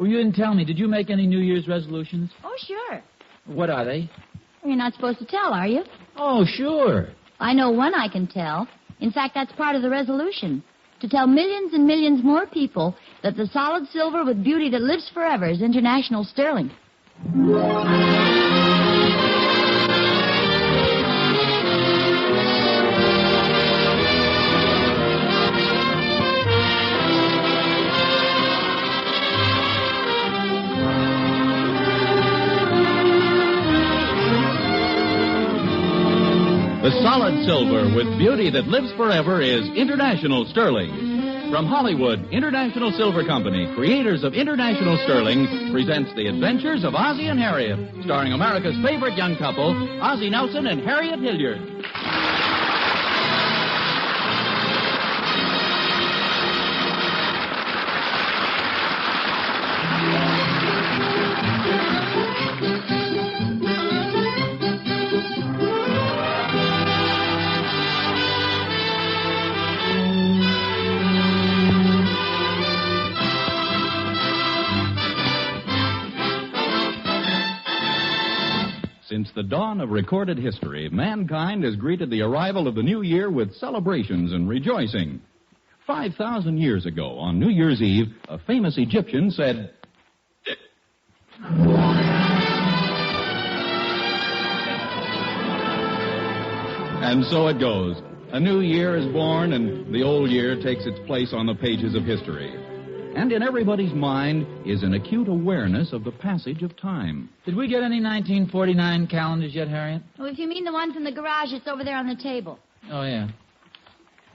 Oh, you didn't tell me. Did you make any New Year's resolutions? Oh, sure. What are they? You're not supposed to tell, are you? Oh, sure. I know one I can tell. In fact, that's part of the resolution. To tell millions and millions more people that the solid silver with beauty that lives forever is international sterling. The solid silver with beauty that lives forever is International Sterling. From Hollywood, International Silver Company, creators of International Sterling, presents The Adventures of Ozzie and Harriet, starring America's favorite young couple, Ozzie Nelson and Harriet Hilliard. Since the dawn of recorded history, mankind has greeted the arrival of the new year with celebrations and rejoicing. 5,000 years ago, on New Year's Eve, a famous Egyptian said, and so it goes. A new year is born, and the old year takes its place on the pages of history. And in everybody's mind is an acute awareness of the passage of time. Did we get any 1949 calendars yet, Harriet? Oh, if you mean the ones in the garage, it's over there on the table. Oh, yeah.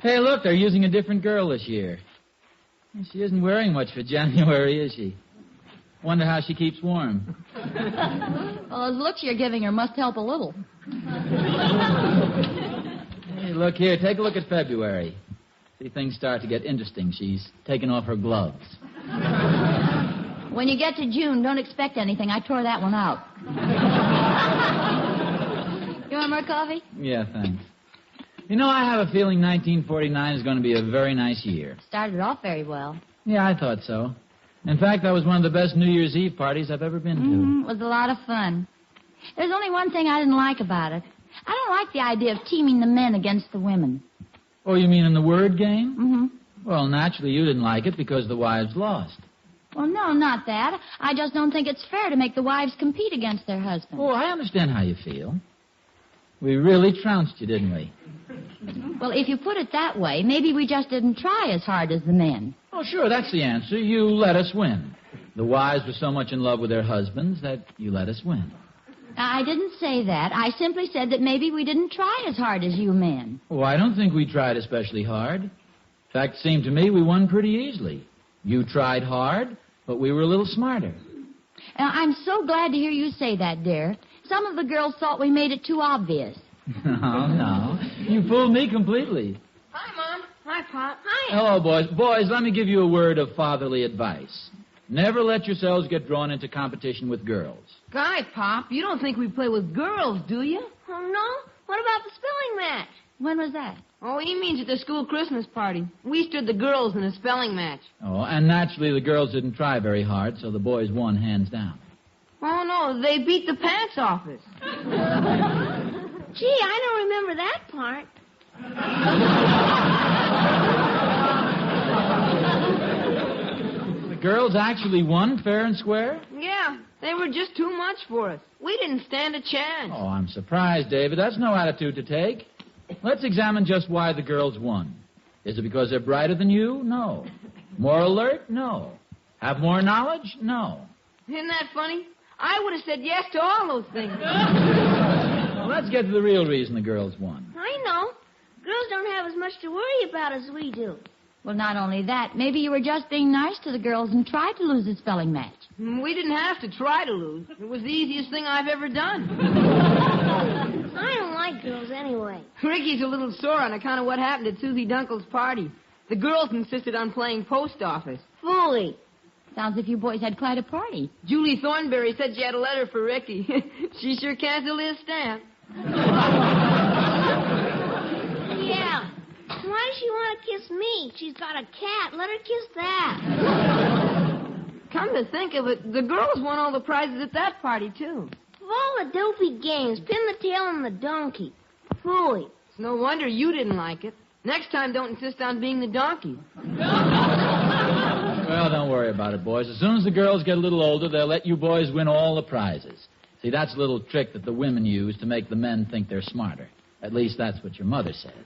Hey, look, they're using a different girl this year. She isn't wearing much for January, is she? Wonder how she keeps warm. Well, those looks you're giving her must help a little. Hey, look here, take a look at February. See, things start to get interesting. She's taking off her gloves. When you get to June, don't expect anything. I tore that one out. You want more coffee? Yeah, thanks. You know, I have a feeling 1949 is going to be a very nice year. Started off very well. Yeah, I thought so. In fact, that was one of the best New Year's Eve parties I've ever been to. It was a lot of fun. There's only one thing I didn't like about it. I don't like the idea of teaming the men against the women. Oh, you mean in the word game? Mm-hmm. Well, naturally, you didn't like it because the wives lost. Well, no, not that. I just don't think it's fair to make the wives compete against their husbands. Oh, I understand how you feel. We really trounced you, didn't we? Well, if you put it that way, maybe we just didn't try as hard as the men. Oh, sure, that's the answer. You let us win. The wives were so much in love with their husbands that you let us win. I didn't say that. I simply said that maybe we didn't try as hard as you men. Oh, I don't think we tried especially hard. In fact, it seemed to me we won pretty easily. You tried hard, but we were a little smarter. I'm so glad to hear you say that, dear. Some of the girls thought we made it too obvious. No. You fooled me completely. Hi, Mom. Hi, Pop. Hi. Hello, boys. Boys, let me give you a word of fatherly advice. Never let yourselves get drawn into competition with girls. Guy, Pop, you don't think we play with girls, do you? Oh, no? What about the spelling match? When was that? Oh, he means at the school Christmas party. We stood the girls in a spelling match. Oh, and naturally the girls didn't try very hard, so the boys won hands down. Oh, no, they beat the pants off us. Gee, I don't remember that part. The girls actually won fair and square? Yeah, they were just too much for us. We didn't stand a chance. Oh, I'm surprised, David. That's no attitude to take. Let's examine just why the girls won. Is it because they're brighter than you? No. More alert? No. Have more knowledge? No. Isn't that funny? I would have said yes to all those things. Well, let's get to the real reason the girls won. I know. Girls don't have as much to worry about as we do. Well, not only that, maybe you were just being nice to the girls and tried to lose the spelling match. We didn't have to try to lose. It was the easiest thing I've ever done. I don't like girls anyway. Ricky's a little sore on account of what happened at Susie Dunkel's party. The girls insisted on playing post office. Fully. Sounds as if you boys had quite a party. Julie Thornberry said she had a letter for Ricky. She sure canceled his stamp. Yeah. Why does she want to kiss me? She's got a cat. Let her kiss that. Come to think of it, the girls won all the prizes at that party, too. Of all the dopey games, pin the tail on the donkey. Phooey. It's no wonder you didn't like it. Next time, don't insist on being the donkey. Well, don't worry about it, boys. As soon as the girls get a little older, they'll let you boys win all the prizes. See, that's a little trick that the women use to make the men think they're smarter. At least that's what your mother says.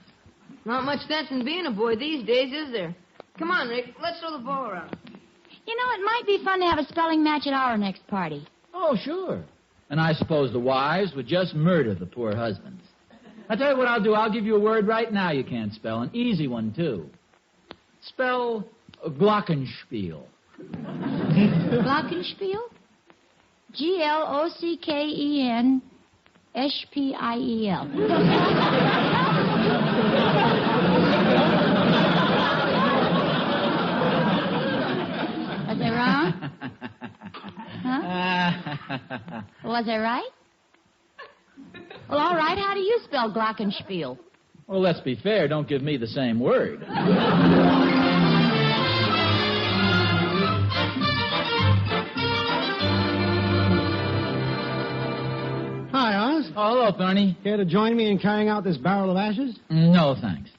Not much sense in being a boy these days, is there? Come on, Rick. Let's throw the ball around. You know, it might be fun to have a spelling match at our next party. Oh, sure. And I suppose the wives would just murder the poor husbands. I'll tell you what I'll do. I'll give you a word right now you can't spell. An easy one, too. Spell glockenspiel. Glockenspiel? Glockenspiel. Was I wrong? Huh? Was I right? Well, all right. How do you spell glockenspiel? Well, let's be fair. Don't give me the same word. Hi, Oz. Oh, hello, Thorny. Care to join me in carrying out this barrel of ashes? No, thanks.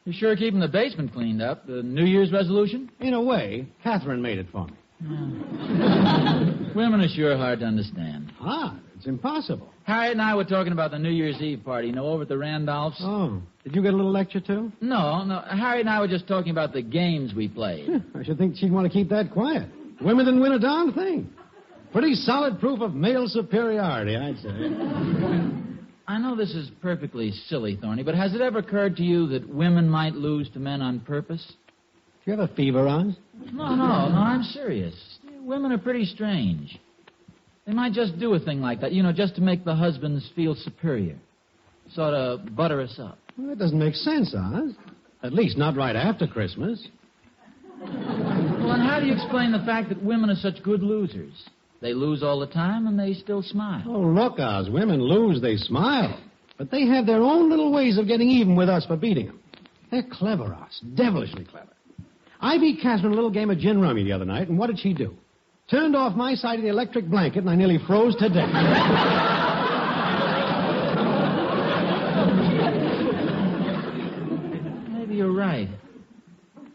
You sure keeping the basement cleaned up? The New Year's resolution? In a way, Catherine made it for me. Women are sure hard to understand. Ah, it's impossible. Harriet and I were talking about the New Year's Eve party, over at the Randolphs. Oh, did you get a little lecture, too? No. Harriet and I were just talking about the games we played. I should think she'd want to keep that quiet. Women didn't win a darn thing. Pretty solid proof of male superiority, I'd say. I know this is perfectly silly, Thorny, but has it ever occurred to you that women might lose to men on purpose? Do you have a fever, Oz? No, I'm serious. Women are pretty strange. They might just do a thing like that, just to make the husbands feel superior. Sort of butter us up. Well, that doesn't make sense, Oz. At least not right after Christmas. Well, and how do you explain the fact that women are such good losers? They lose all the time, and they still smile. Oh, look, Oz, women lose, they smile. But they have their own little ways of getting even with us for beating them. They're clever, Oz, devilishly clever. I beat Catherine in a little game of gin rummy the other night, and what did she do? Turned off my side of the electric blanket, and I nearly froze to death. Maybe you're right.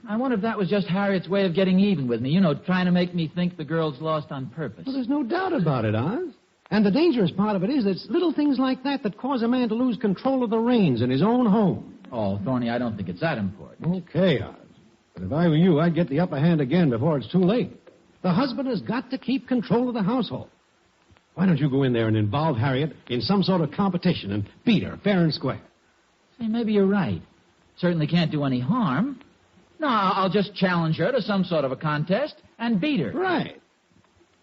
I wonder if that was just Harriet's way of getting even with me, trying to make me think the girls lost on purpose. Well, there's no doubt about it, Oz. And the dangerous part of it is that it's little things like that cause a man to lose control of the reins in his own home. Oh, Thorny, I don't think it's that important. Okay, Oz. But if I were you, I'd get the upper hand again before it's too late. The husband has got to keep control of the household. Why don't you go in there and involve Harriet in some sort of competition and beat her fair and square? See, maybe you're right. Certainly can't do any harm. No, I'll just challenge her to some sort of a contest and beat her. Right.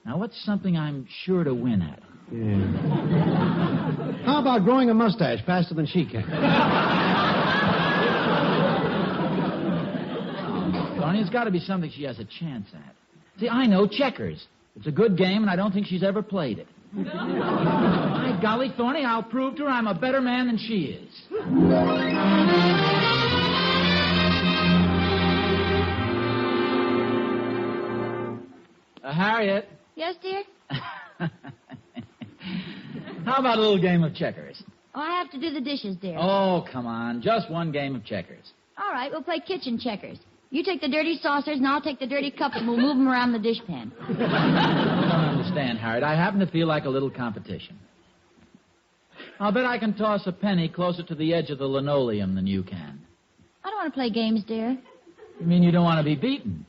Now, what's something I'm sure to win at? Yeah. How about growing a mustache faster than she can? Thorny, it's got to be something she has a chance at. See, I know checkers. It's a good game, and I don't think she's ever played it. By golly, Thorny, I'll prove to her I'm a better man than she is. Harriet. Yes, dear? How about a little game of checkers? Oh, I have to do the dishes, dear. Oh, come on. Just one game of checkers. All right, we'll play kitchen checkers. You take the dirty saucers, and I'll take the dirty cups, and we'll move them around the dishpan. I don't understand, Harriet. I happen to feel like a little competition. I'll bet I can toss a penny closer to the edge of the linoleum than you can. I don't want to play games, dear. You mean you don't want to be beaten?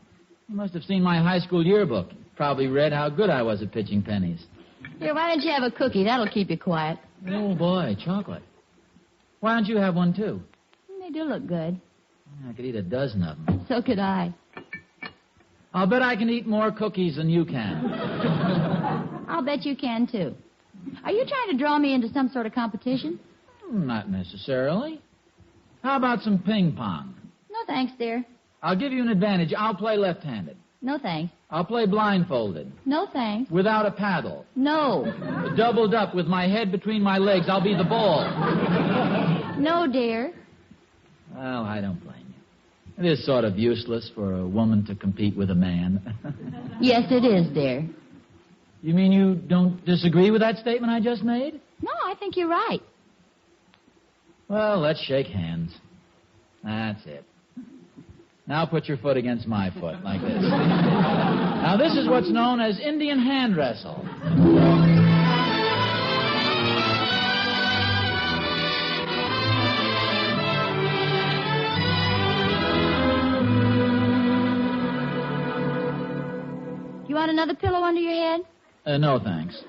You must have seen my high school yearbook. Probably read how good I was at pitching pennies. Here, why don't you have a cookie? That'll keep you quiet. Oh, boy, chocolate. Why don't you have one, too? They do look good. I could eat a dozen of them. So could I. I'll bet I can eat more cookies than you can. I'll bet you can, too. Are you trying to draw me into some sort of competition? Not necessarily. How about some ping pong? No, thanks, dear. I'll give you an advantage. I'll play left-handed. No, thanks. I'll play blindfolded. No, thanks. Without a paddle. No. Doubled up with my head between my legs. I'll be the ball. No, dear. Well, I don't blame you. It is sort of useless for a woman to compete with a man. Yes, it is, dear. You mean you don't disagree with that statement I just made? No, I think you're right. Well, let's shake hands. That's it. Now put your foot against my foot, like this. Now, this is what's known as Indian hand wrestle. You want another pillow under your head? No, thanks.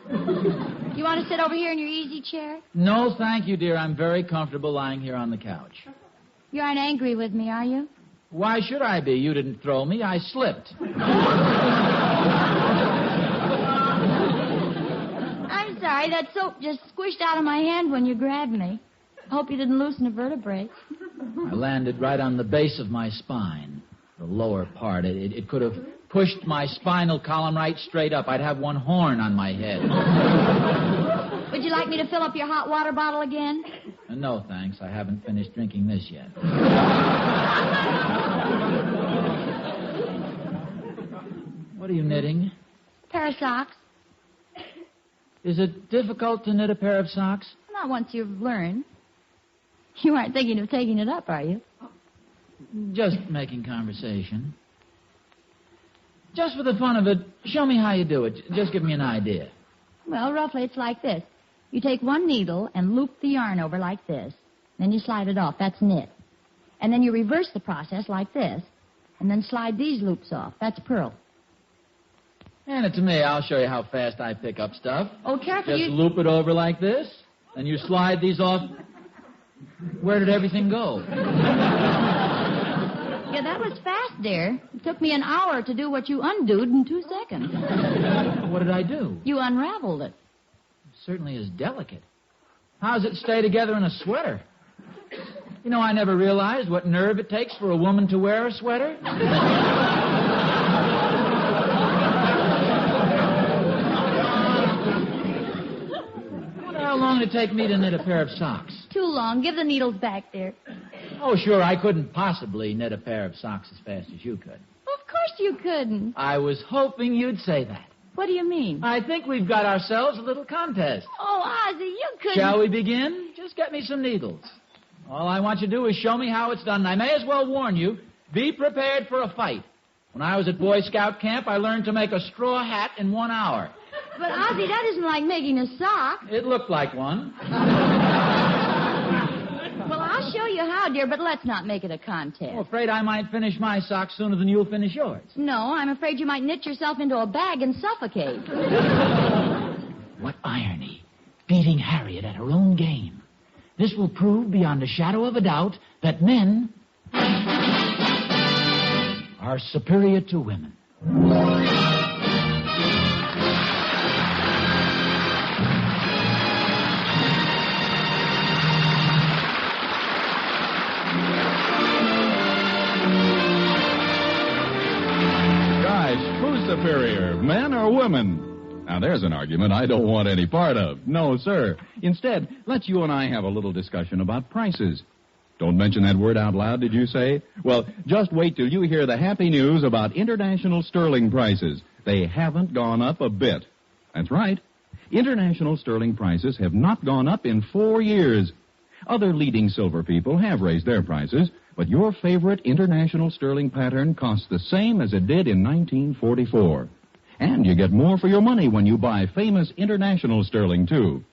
You want to sit over here in your easy chair? No, thank you, dear. I'm very comfortable lying here on the couch. You aren't angry with me, are you? Why should I be? You didn't throw me. I slipped. I'm sorry. That soap just squished out of my hand when you grabbed me. I hope you didn't loosen a vertebrae. I landed right on the base of my spine, the lower part. It could have pushed my spinal column right straight up. I'd have one horn on my head. Would you like me to fill up your hot water bottle again? No, thanks. I haven't finished drinking this yet. What are you knitting? A pair of socks. Is it difficult to knit a pair of socks? Not once you've learned. You aren't thinking of taking it up, are you? Just making conversation. Just for the fun of it, show me how you do it. Just give me an idea. Well, roughly it's like this. You take one needle and loop the yarn over like this. Then you slide it off. That's knit. And then you reverse the process like this. And then slide these loops off. That's purl. Hand it to me. I'll show you how fast I pick up stuff. Oh, careful. Just loop it over like this. Then you slide these off. Where did everything go? Yeah, that was fast, dear. It took me an hour to do what you undoed in 2 seconds. What did I do? You unraveled it. It certainly is delicate. How does it stay together in a sweater? You know, I never realized what nerve it takes for a woman to wear a sweater. How long did it take me to knit a pair of socks? Too long. Give the needles back there. Oh, sure, I couldn't possibly knit a pair of socks as fast as you could. Of course you couldn't. I was hoping you'd say that. What do you mean? I think we've got ourselves a little contest. Oh, Ozzie, you couldn't. Shall we begin? Just get me some needles. All I want you to do is show me how it's done. And I may as well warn you, be prepared for a fight. When I was at Boy Scout camp, I learned to make a straw hat in 1 hour. But, Ozzie, that isn't like making a sock. It looked like one. Well, I'll show you how, dear, but let's not make it a contest. I'm afraid I might finish my socks sooner than you'll finish yours. No, I'm afraid you might knit yourself into a bag and suffocate. What irony. Beating Harriet at her own game. This will prove beyond a shadow of a doubt that men are superior to women. Superior, men or women? Now, there's an argument I don't want any part of. No, sir. Instead, let's you and I have a little discussion about prices. Don't mention that word out loud, did you say? Well, just wait till you hear the happy news about international sterling prices. They haven't gone up a bit. That's right. International sterling prices have not gone up in 4 years. Other leading silver people have raised their prices, but your favorite international sterling pattern costs the same as it did in 1944. And you get more for your money when you buy famous international sterling, too.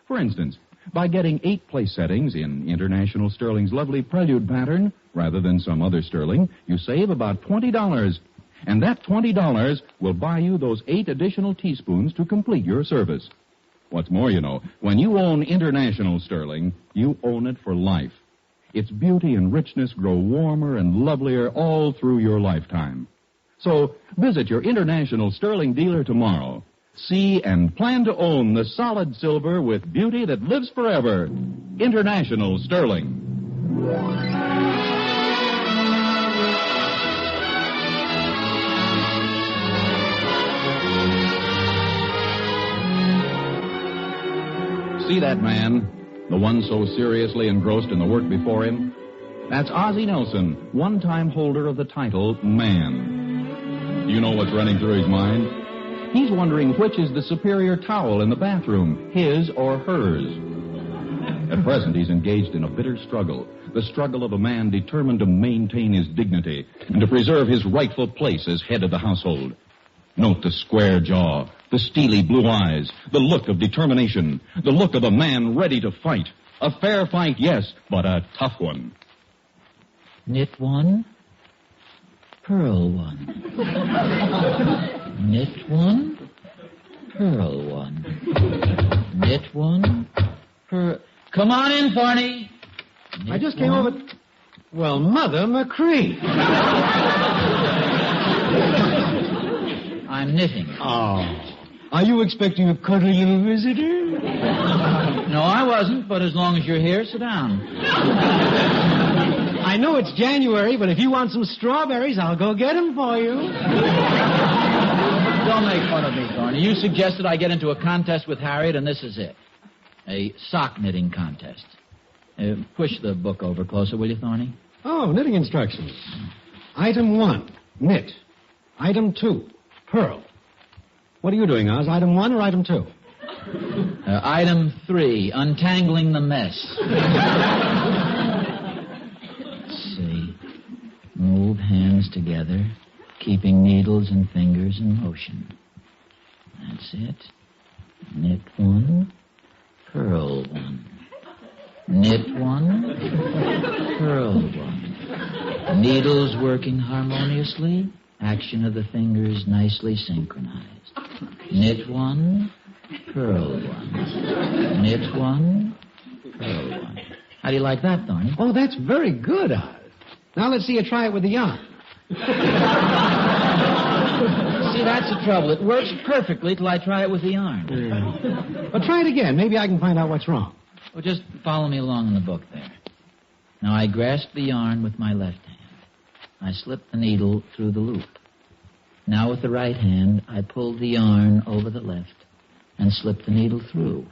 For instance, by getting 8 place settings in international sterling's lovely prelude pattern, rather than some other sterling, you save about $20. And that $20 will buy you those 8 additional teaspoons to complete your service. What's more, you know, when you own international sterling, you own it for life. Its beauty and richness grow warmer and lovelier all through your lifetime. So visit your international sterling dealer tomorrow. See and plan to own the solid silver with beauty that lives forever. International Sterling. See that man? The one so seriously engrossed in the work before him? That's Ozzie Nelson, one-time holder of the title Man. You know what's running through his mind? He's wondering which is the superior towel in the bathroom, his or hers. At present, he's engaged in a bitter struggle, the struggle of a man determined to maintain his dignity and to preserve his rightful place as head of the household. Note the square jaw, the steely blue eyes, the look of determination, the look of a man ready to fight. A fair fight, yes, but a tough one. Knit one, purl one. Knit one, purl one. Knit one, purl... Come on in, Thorny. I just came over... Well, Mother McCree. I'm knitting. Oh. Are you expecting a cuddly little visitor? No, I wasn't, but as long as you're here, sit down. I know it's January, but if you want some strawberries, I'll go get them for you. Don't make fun of me, Thorny. You suggested I get into a contest with Harriet, and this is it. A sock knitting contest. Push the book over closer, will you, Thorny? Oh, knitting instructions. Item 1, knit. Item 2, purl. What are you doing, Oz? Item 1 or item 2? Item 3, untangling the mess. Let's see. Move hands together, keeping needles and fingers in motion. That's it. Knit one, purl one. Knit one, purl one. Needles working harmoniously, action of the fingers nicely synchronized. Knit one, purl one. Knit one, purl one. How do you like that, Thorny? Oh, that's very good, Oz. Now let's see you try it with the yarn. See, that's the trouble. It works perfectly till I try it with the yarn. But try it again. Maybe I can find out what's wrong. Well, just follow me along in the book there. Now, I grasp the yarn with my left hand. I slip the needle through the loop. Now, with the right hand, I pull the yarn over the left and slip the needle through.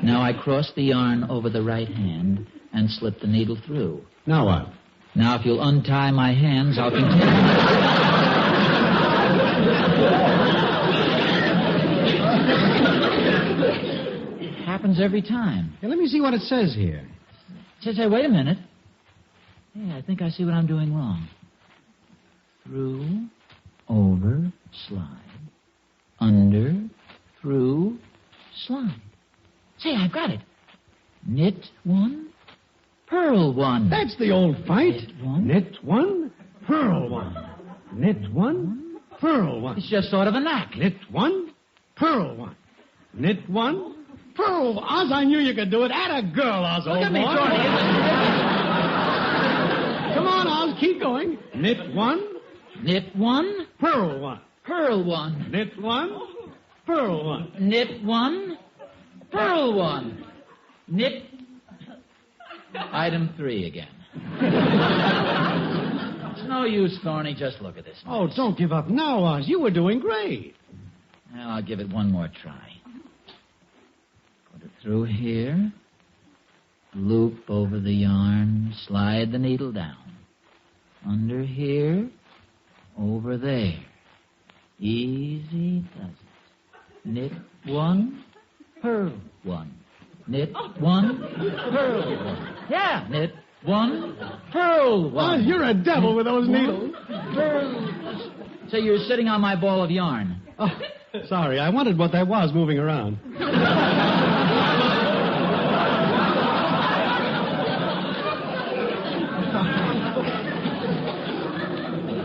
Now, I cross the yarn over the right hand and slip the needle through. Now what? Now, if you'll untie my hands, I'll continue. It happens every time. Hey, let me see what it says here. Say, wait a minute. Hey, I think I see what I'm doing wrong. Through, over, slide. Under, through, slide. Say, I've got it. Knit one, purl one. That's the old fight. Knit one. Knit one, purl one. Knit one, purl one. It's just sort of a knack. Knit one, purl one. Knit one, purl one. Oz, I knew you could do it. Atta girl, Oz, old boy. Look at me, Come on, Oz, keep going. Knit one, Knit one, purl one. purl one. Knit one, purl one. Knit one, purl one. Knit. Item 3 again. It's no use, Thorny. Just look at this. Oh, don't give up now, Oz. You were doing great. Well, I'll give it one more try. Put it through here. Loop over the yarn. Slide the needle down. Under here. Over there. Easy does it. Knit one, purl one. Knit one, purl one. Yeah, knit one, purl one. Oz, you're a devil with those needles. Purl. So you're sitting on my ball of yarn. Oh, sorry, I wondered what that was moving around.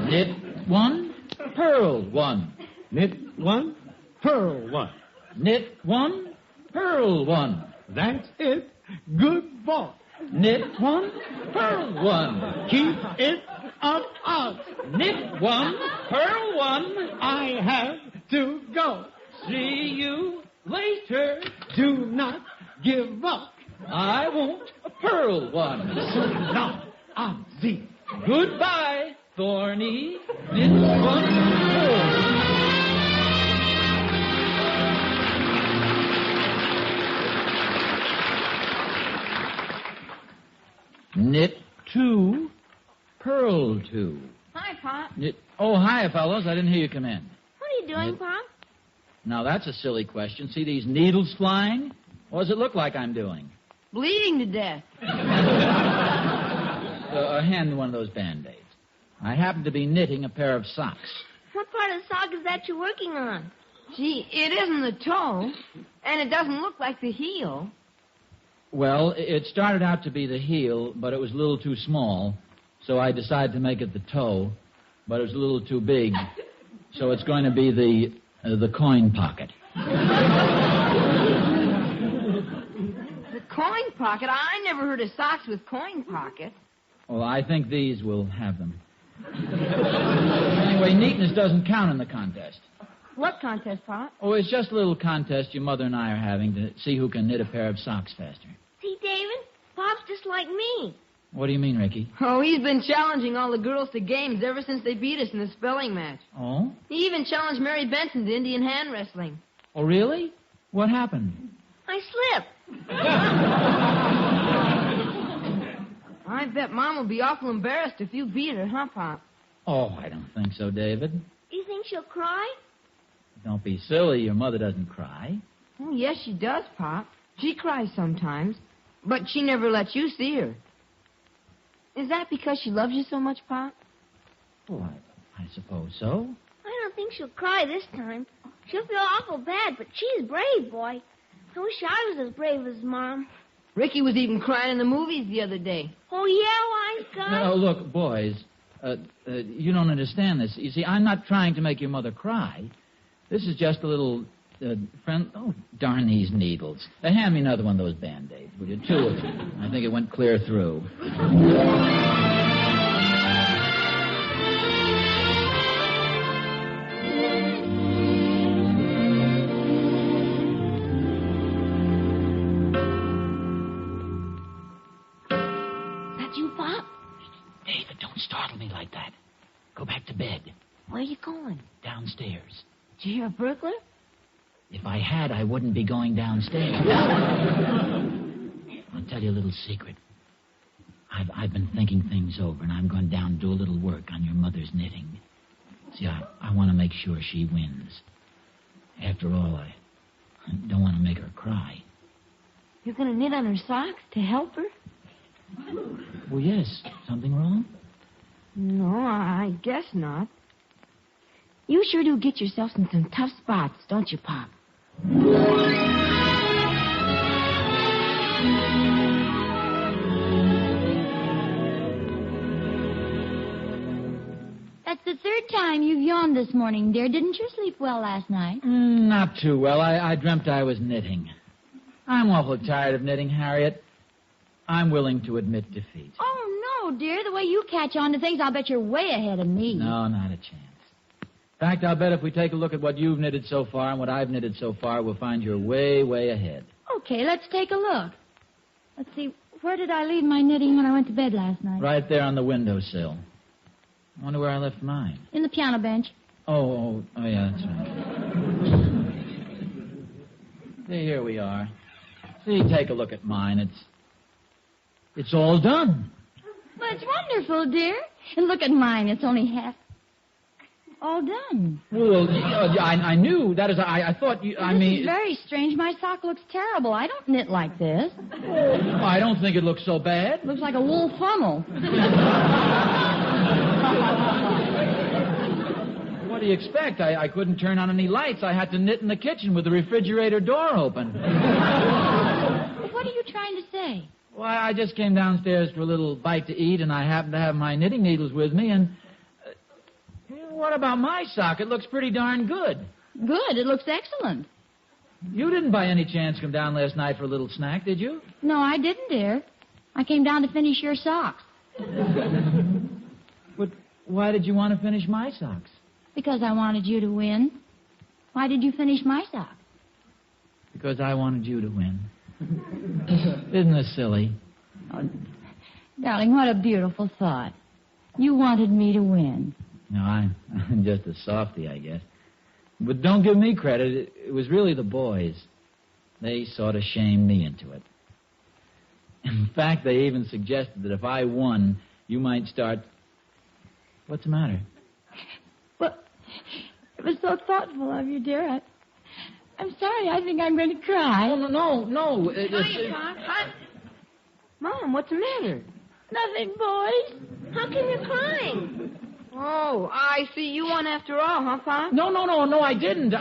Knit one, purl one. Knit one, purl one. Knit one, purl one. That's it. Good ball. Knit one, purl one. Keep it up, Oz. Knit one, purl one. I have to go. See you later. Do not give up. I won't purl one. Now, Ozzie. Goodbye, Thorny. Knit one, purl. Knit 2, Pearl 2. Hi, Pop. Hi, fellows. I didn't hear you come in. What are you doing, Pop? Now, that's a silly question. See these needles flying? What does it look like I'm doing? Bleeding to death. Hand one of those Band-Aids. I happen to be knitting a pair of socks. What part of the sock is that you're working on? Gee, it isn't the toe, and it doesn't look like the heel. Well, it started out to be the heel, but it was a little too small, so I decided to make it the toe, but it was a little too big, so it's going to be the coin pocket. The coin pocket? I never heard of socks with coin pockets. Well, I think these will have them. Anyway, neatness doesn't count in the contest. What contest, Pop? Oh, it's just a little contest your mother and I are having to see who can knit a pair of socks faster. See, David? Pop's just like me. What do you mean, Ricky? Oh, he's been challenging all the girls to games ever since they beat us in the spelling match. Oh? He even challenged Mary Benson to Indian hand wrestling. Oh, really? What happened? I slipped. I bet Mom will be awful embarrassed if you beat her, huh, Pop? Oh, I don't think so, David. Do you think she'll cry? Don't be silly. Your mother doesn't cry. Oh, yes, she does, Pop. She cries sometimes, but she never lets you see her. Is that because she loves you so much, Pop? Oh, I suppose so. I don't think she'll cry this time. She'll feel awful bad, but she's brave, boy. I wish I was as brave as Mom. Ricky was even crying in the movies the other day. Oh, yeah, wise guy? No, look, boys, you don't understand this. You see, I'm not trying to make your mother cry. This is just a little friend. Oh, darn these needles. Hand me another one of those Band-Aids, will you? 2 of them. I think it went clear through. You, Pop? David, don't startle me like that. Go back to bed. Where are you going? Downstairs. Did you hear a burglar? If I had, I wouldn't be going downstairs. I'll tell you a little secret. I've been thinking things over, and I'm going down to do a little work on your mother's knitting. See, I want to make sure she wins. After all, I don't want to make her cry. You're going to knit on her socks to help her? Well, yes. Something wrong? No, I guess not. You sure do get yourself in some tough spots, don't you, Pop? That's the third time you've yawned this morning, dear. Didn't you sleep well last night? Not too well. I dreamt I was knitting. I'm awful tired of knitting, Harriet. I'm willing to admit defeat. Oh, no, dear. The way you catch on to things, I'll bet you're way ahead of me. No, not a chance. In fact, I'll bet if we take a look at what you've knitted so far and what I've knitted so far, we'll find you're way, way ahead. Okay, let's take a look. Let's see, where did I leave my knitting when I went to bed last night? Right there on the windowsill. I wonder where I left mine. In the piano bench. Oh, yeah, that's right. See, here we are. See, take a look at mine. It's all done. Well, it's wonderful, dear. And look at mine. It's only half all done. Well, I knew. That is, I thought you, This is very strange. My sock looks terrible. I don't knit like this. I don't think it looks so bad. Looks like a wool funnel. What do you expect? I couldn't turn on any lights. I had to knit in the kitchen with the refrigerator door open. What are you trying to say? Well, I just came downstairs for a little bite to eat, and I happened to have my knitting needles with me, and what about my sock? It looks pretty darn good. Good. It looks excellent. You didn't by any chance come down last night for a little snack, did you? No, I didn't, dear. I came down to finish your socks. But why did you want to finish my socks? Because I wanted you to win. Why did you finish my socks? Because I wanted you to win. Isn't this silly? Oh, darling, what a beautiful thought. You wanted me to win. No, I'm just a softy, I guess. But don't give me credit. It was really the boys. They sort of shamed me into it. In fact, they even suggested that if I won, you might start... What's the matter? Well, it was so thoughtful of you, dear. I'm sorry. I think I'm going to cry. No. Mom, what's the matter? Nothing, boys. How come you're crying? Oh, I see. You won after all, huh, Pop? No, I didn't.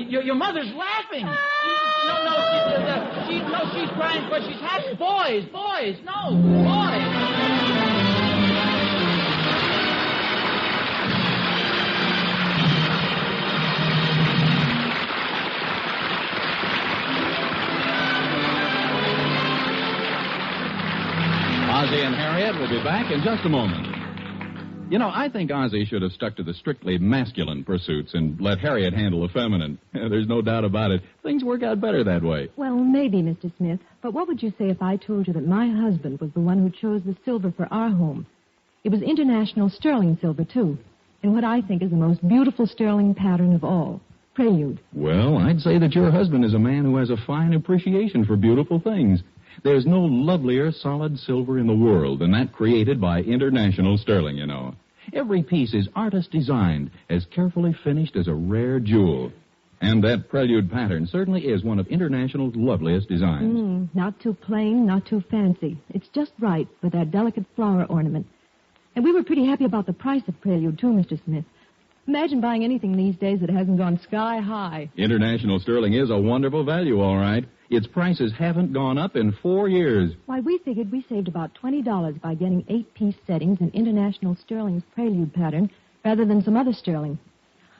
Your mother's laughing. She's crying because she's happy. Boys, boys. Ozzie and Harriet will be back in just a moment. You know, I think Ozzie should have stuck to the strictly masculine pursuits and let Harriet handle the feminine. There's no doubt about it. Things work out better that way. Well, maybe, Mr. Smith. But what would you say if I told you that my husband was the one who chose the silver for our home? It was international sterling silver, too, in what I think is the most beautiful sterling pattern of all, Prelude. Well, I'd say that your husband is a man who has a fine appreciation for beautiful things. There's no lovelier solid silver in the world than that created by international sterling, you know. Every piece is artist designed, as carefully finished as a rare jewel. And that Prelude pattern certainly is one of international's loveliest designs. Not too plain, not too fancy. It's just right with that delicate flower ornament. And we were pretty happy about the price of Prelude, too, Mr. Smith. Imagine buying anything these days that hasn't gone sky high. International sterling is a wonderful value, all right. Its prices haven't gone up in 4 years. Why, we figured we saved about $20 by getting 8-piece settings in International Sterling's Prelude pattern rather than some other sterling.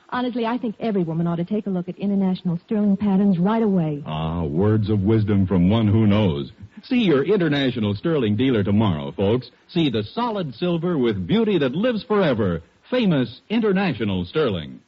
Honestly, I think every woman ought to take a look at International Sterling patterns right away. Ah, words of wisdom from one who knows. See your International Sterling dealer tomorrow, folks. See the solid silver with beauty that lives forever. Famous International Sterling.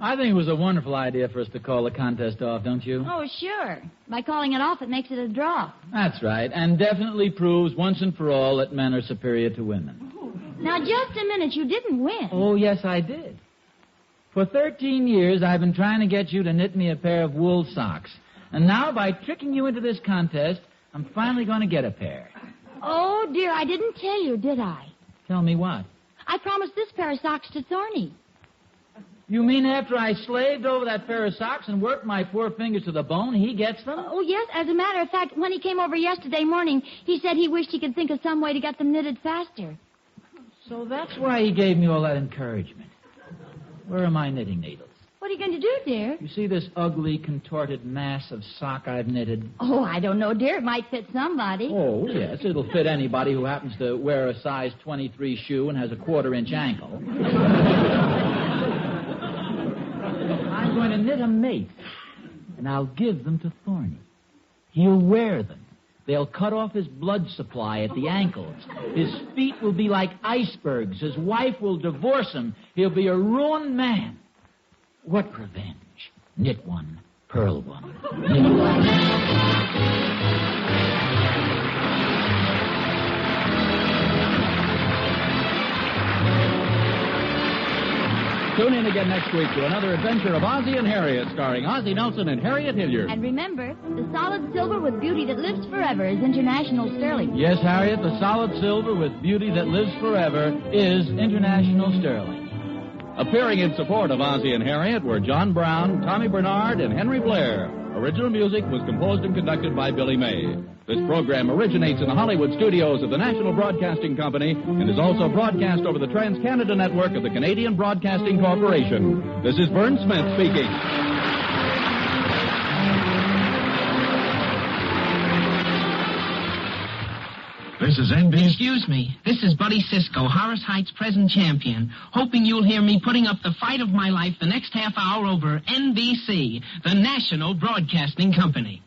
I think it was a wonderful idea for us to call the contest off, don't you? Oh, sure. By calling it off, it makes it a draw. That's right, and definitely proves once and for all that men are superior to women. Now, just a minute. You didn't win. Oh, yes, I did. For 13 years, I've been trying to get you to knit me a pair of wool socks. And now, by tricking you into this contest, I'm finally going to get a pair. Oh, dear, I didn't tell you, did I? Tell me what? I promised this pair of socks to Thorny. You mean after I slaved over that pair of socks and worked my poor fingers to the bone, he gets them? Oh, yes. As a matter of fact, when he came over yesterday morning, he said he wished he could think of some way to get them knitted faster. So that's why he gave me all that encouragement. Where are my knitting needles? What are you going to do, dear? You see this ugly, contorted mass of sock I've knitted? Oh, I don't know, dear. It might fit somebody. Oh, yes. It'll fit anybody who happens to wear a size 23 shoe and has a 1/4-inch ankle. I'm going to knit a mate, and I'll give them to Thorny. He'll wear them. They'll cut off his blood supply at the ankles. His feet will be like icebergs. His wife will divorce him. He'll be a ruined man. What revenge? Knit one, pearl one, knit one. Tune in again next week to another adventure of Ozzie and Harriet, starring Ozzie Nelson and Harriet Hilliard. And remember, the solid silver with beauty that lives forever is International Sterling. Yes, Harriet, the solid silver with beauty that lives forever is International Sterling. Appearing in support of Ozzie and Harriet were John Brown, Tommy Bernard, and Henry Blair. Original music was composed and conducted by Billy May. This program originates in the Hollywood studios of the National Broadcasting Company and is also broadcast over the Trans-Canada Network of the Canadian Broadcasting Corporation. This is Vern Smith speaking. This is NBC. Excuse me. This is Buddy Cisco, Horace Heights' present champion. Hoping you'll hear me putting up the fight of my life the next half hour over NBC, the National Broadcasting Company.